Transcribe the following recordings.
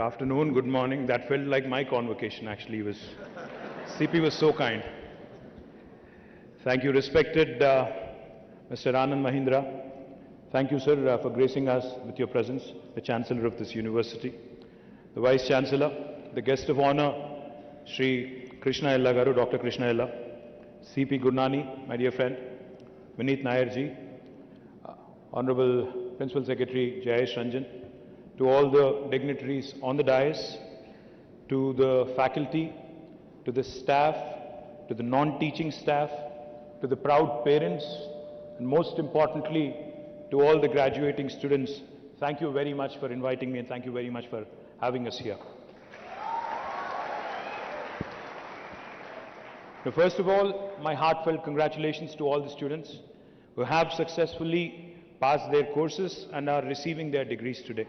afternoon, good morning. That felt like my convocation actually. CP was so kind. Thank you, respected Mr. Anand Mahindra. Thank you, sir, for gracing us with your presence, the Chancellor of this university, the Vice Chancellor, the guest of honor, Sri Krishna Ella Garu, Dr. Krishna Ella, CP Gurnani, my dear friend, Vineet Nayarji, Honorable Principal Secretary Jayesh Ranjan, to all the dignitaries on the dais, to the faculty, to the staff, to the non-teaching staff, to the proud parents, and most importantly, to all the graduating students, thank you very much for inviting me and thank you very much for having us here. Now, first of all, my heartfelt congratulations to all the students who have successfully passed their courses and are receiving their degrees today.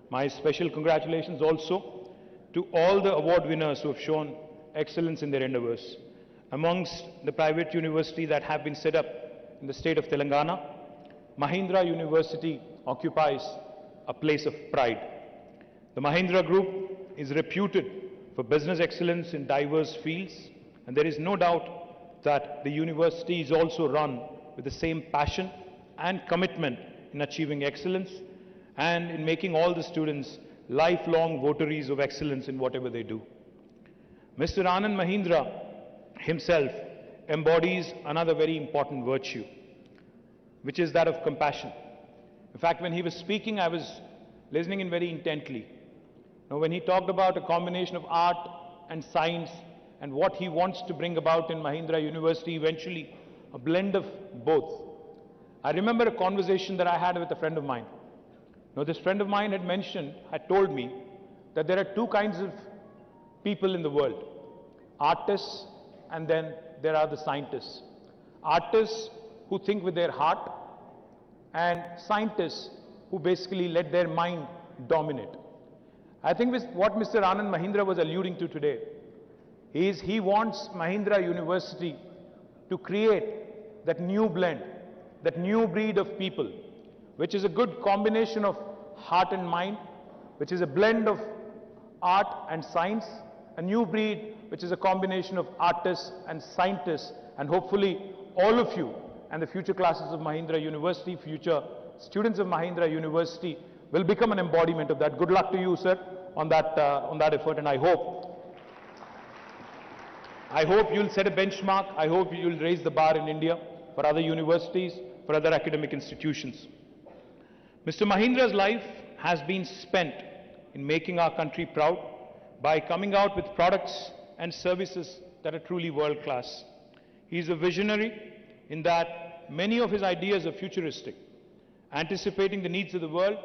My special congratulations also to all the award winners who have shown excellence in their endeavors. Amongst the private universities that have been set up in the state of Telangana, Mahindra University occupies a place of pride. The Mahindra Group is reputed for business excellence in diverse fields, and there is no doubt that the university is also run with the same passion and commitment in achieving excellence and in making all the students lifelong votaries of excellence in whatever they do. Mr. Anand Mahindra himself embodies another very important virtue, which is that of compassion. In fact, when he was speaking, I was listening in very intently. Now, when he talked about a combination of art and science and what he wants to bring about in Mahindra University, eventually a blend of both. I remember a conversation that I had with a friend of mine. Now, this friend of mine had told me that there are two kinds of people in the world, artists and then there are the scientists. Artists who think with their heart and scientists who basically let their mind dominate. I think what Mr. Anand Mahindra was alluding to today is he wants Mahindra University to create that new blend, that new breed of people, which is a good combination of heart and mind, which is a blend of art and science, a new breed which is a combination of artists and scientists, and hopefully all of you and the future classes of Mahindra University, future students of Mahindra University will become an embodiment of that. Good luck to you, sir, on that effort, and I hope you'll set a benchmark. I hope you'll raise the bar in India for other universities, for other academic institutions. Mr. Mahindra's life has been spent in making our country proud by coming out with products and services that are truly world-class. He is a visionary in that many of his ideas are futuristic, anticipating the needs of the world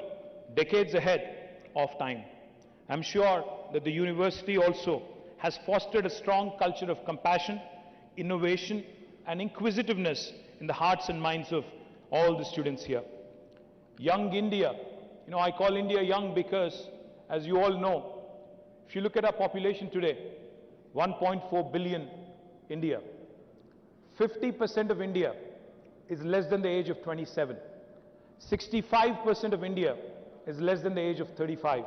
decades ahead of time. I'm sure that the university also has fostered a strong culture of compassion, innovation, and inquisitiveness in the hearts and minds of all the students here. Young India, I call India young because, as you all know, if you look at our population today, 1.4 billion India, 50% of India is less than the age of 27. 65% of India is less than the age of 35.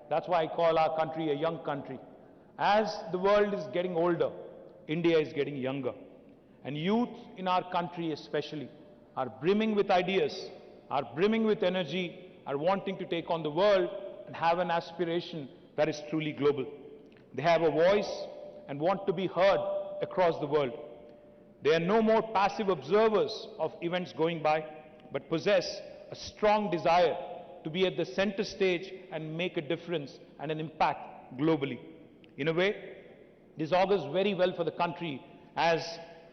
That's why I call our country a young country. As the world is getting older, India is getting younger. And youth in our country especially are brimming with ideas, are brimming with energy, are wanting to take on the world and have an aspiration that is truly global. They have a voice and want to be heard across the world. They are no more passive observers of events going by, but possess a strong desire to be at the center stage and make a difference and an impact globally. In a way, this augurs very well for the country as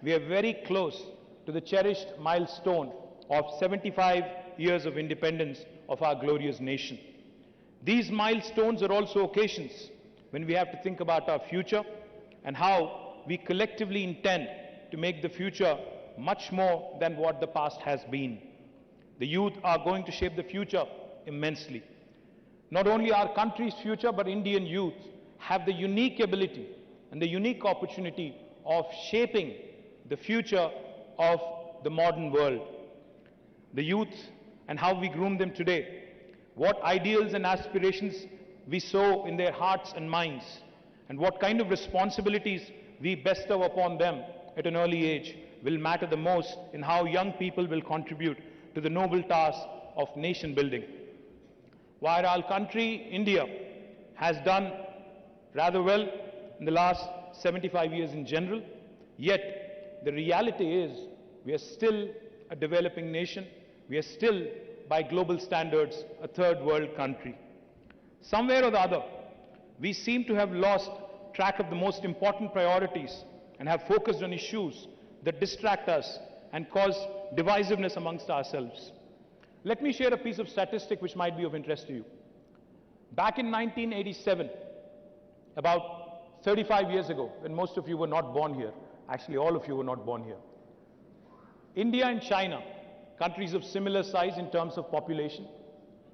we are very close to the cherished milestone of 75 years of independence of our glorious nation. These milestones are also occasions when we have to think about our future and how we collectively intend to make the future much more than what the past has been. The youth are going to shape the future immensely. Not only our country's future, but Indian youth have the unique ability and the unique opportunity of shaping the future of the modern world. The youth and how we groom them today, what ideals and aspirations we sow in their hearts and minds, and what kind of responsibilities we bestow upon them at an early age will matter the most in how young people will contribute to the noble task of nation building. While our country, India, has done rather well in the last 75 years in general, yet the reality is we are still a developing nation. We are still, by global standards, a third world country. Somewhere or the other, we seem to have lost track of the most important priorities and have focused on issues that distract us and cause divisiveness amongst ourselves. Let me share a piece of statistic which might be of interest to you. Back in 1987, about 35 years ago, when most of you were not born here, actually all of you were not born here, India and China, countries of similar size in terms of population,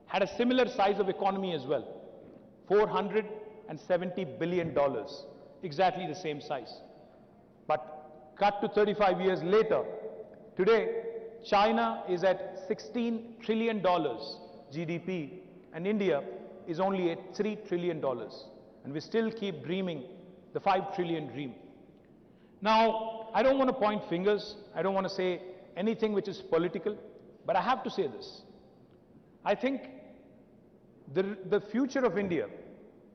had a similar size of economy as well, $470 billion, exactly the same size. But cut to 35 years later, today China is at $16 trillion GDP and India is only at $3 trillion. And we still keep dreaming the 5 trillion dream. Now, I don't want to point fingers. I don't want to say anything which is political, but I have to say this. I think the future of India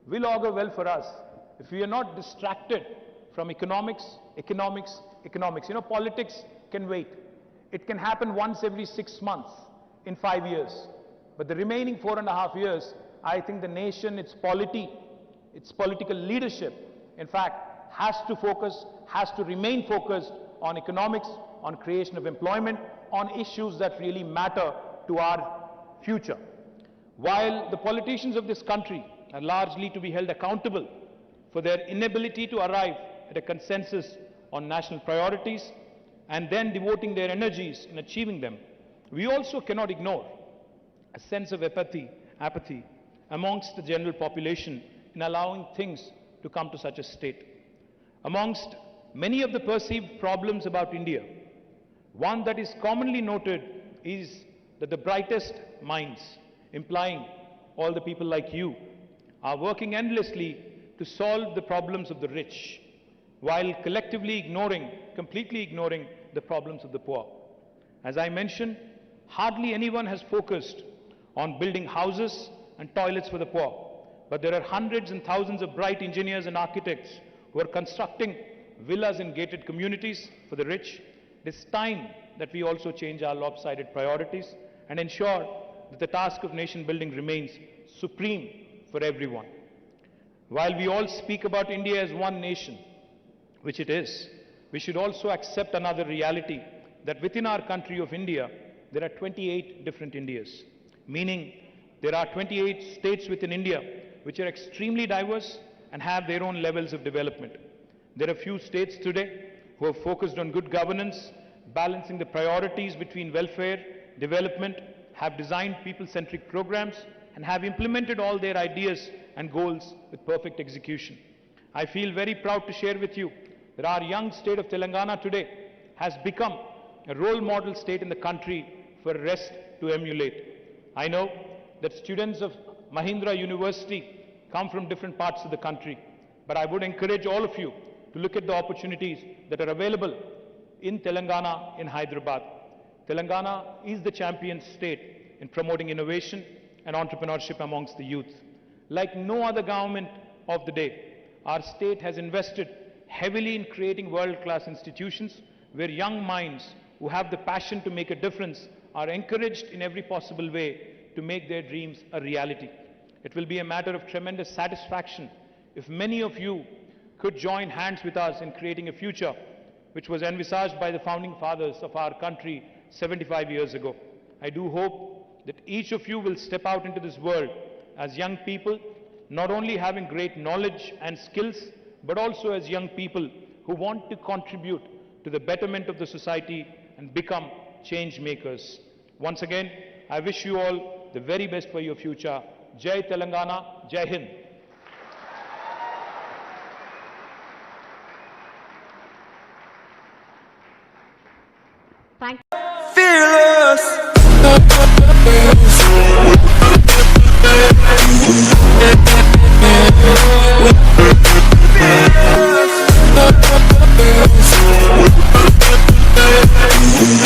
will augur well for us if we are not distracted from economics. You know, politics can wait. It can happen once every 6 months in 5 years. But the remaining 4.5 years, I think the nation, its polity, its political leadership, in fact, has to remain focused on economics, on creation of employment, on issues that really matter to our future. While the politicians of this country are largely to be held accountable for their inability to arrive at a consensus on national priorities and then devoting their energies in achieving them, we also cannot ignore a sense of apathy amongst the general population in allowing things to come to such a state. Amongst many of the perceived problems about India, one that is commonly noted is that the brightest minds, implying all the people like you, are working endlessly to solve the problems of the rich, while completely ignoring the problems of the poor. As I mentioned, hardly anyone has focused on building houses and toilets for the poor, but there are hundreds and thousands of bright engineers and architects who are constructing villas in gated communities for the rich. It is time that we also change our lopsided priorities and ensure that the task of nation building remains supreme for everyone. While we all speak about India as one nation, which it is, we should also accept another reality, that within our country of India, there are 28 different Indias, meaning there are 28 states within India which are extremely diverse and have their own levels of development. There are few states today who have focused on good governance, balancing the priorities between welfare, development, have designed people-centric programs, and have implemented all their ideas and goals with perfect execution. I feel very proud to share with you that our young state of Telangana today has become a role model state in the country for the rest to emulate. I know that students of Mahindra University come from different parts of the country, but I would encourage all of you to look at the opportunities that are available in Telangana, in Hyderabad. Telangana is the champion state in promoting innovation and entrepreneurship amongst the youth. Like no other government of the day, our state has invested heavily in creating world-class institutions where young minds who have the passion to make a difference are encouraged in every possible way to make their dreams a reality. It will be a matter of tremendous satisfaction if many of you could join hands with us in creating a future which was envisaged by the founding fathers of our country 75 years ago. I do hope that each of you will step out into this world as young people, not only having great knowledge and skills, but also as young people who want to contribute to the betterment of the society and become change makers. Once again, I wish you all the very best for your future. Jai Telangana, Jai Hind. Thank you. Fearless. you.